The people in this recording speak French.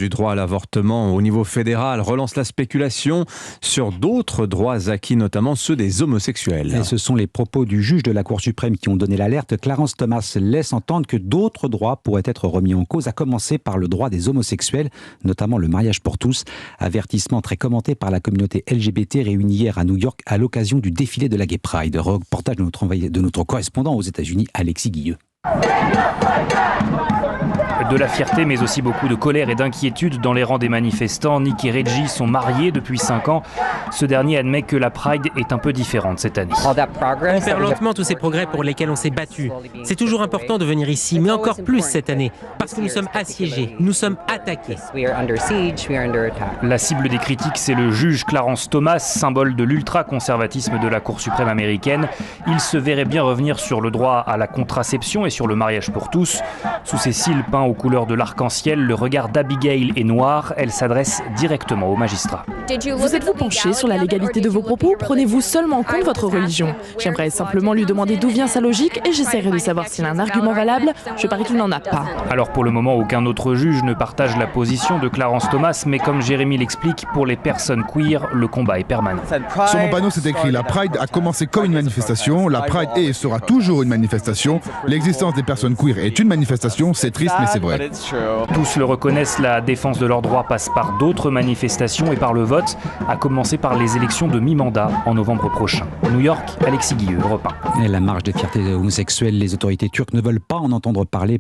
Du droit à l'avortement au niveau fédéral relance la spéculation sur d'autres droits acquis, notamment ceux des homosexuels. Et ce sont les propos du juge de la Cour suprême qui ont donné l'alerte. Clarence Thomas laisse entendre que d'autres droits pourraient être remis en cause, à commencer par le droit des homosexuels, notamment le mariage pour tous. Avertissement très commenté par la communauté LGBT réunie hier à New York à l'occasion du défilé de la Gay Pride. Reportage de notre correspondant aux États-Unis, Alexis Guilleux. De la fierté, mais aussi beaucoup de colère et d'inquiétude dans les rangs des manifestants. Nick et Reggie sont mariés depuis 5 ans. Ce dernier admet que la Pride est un peu différente cette année. On perd lentement tous ces progrès pour lesquels on s'est battu. C'est toujours important de venir ici, mais encore plus cette année, parce que nous sommes assiégés, nous sommes attaqués. La cible des critiques, c'est le juge Clarence Thomas, symbole de l'ultra-conservatisme de la Cour suprême américaine. Il se verrait bien revenir sur le droit à la contraception et sur le mariage pour tous. Sous ses cils peints aux couleurs de l'arc-en-ciel, le regard d'Abigail est noir. Elle s'adresse directement au magistrat. Vous êtes-vous penché sur la légalité de vos propos? Prenez-vous seulement en compte votre religion? J'aimerais simplement lui demander d'où vient sa logique et j'essaierai de savoir s'il a un argument valable. Je parie qu'il n'en a pas. Alors pour le moment, aucun autre juge ne partage la position de Clarence Thomas, mais comme Jérémy l'explique, pour les personnes queer, le combat est permanent. Sur mon panneau, c'est écrit: la Pride a commencé comme une manifestation, la Pride est et sera toujours une manifestation. L'existence des personnes queer est une manifestation, c'est triste mais c'est vrai. Tous le reconnaissent, la défense de leurs droits passe par d'autres manifestations et par le vote, à commencer par les élections de mi-mandat en novembre prochain. New York, Alexis Guilleux, Europe 1. Et la marche des fiertés homosexuelles, les autorités turques ne veulent pas en entendre parler.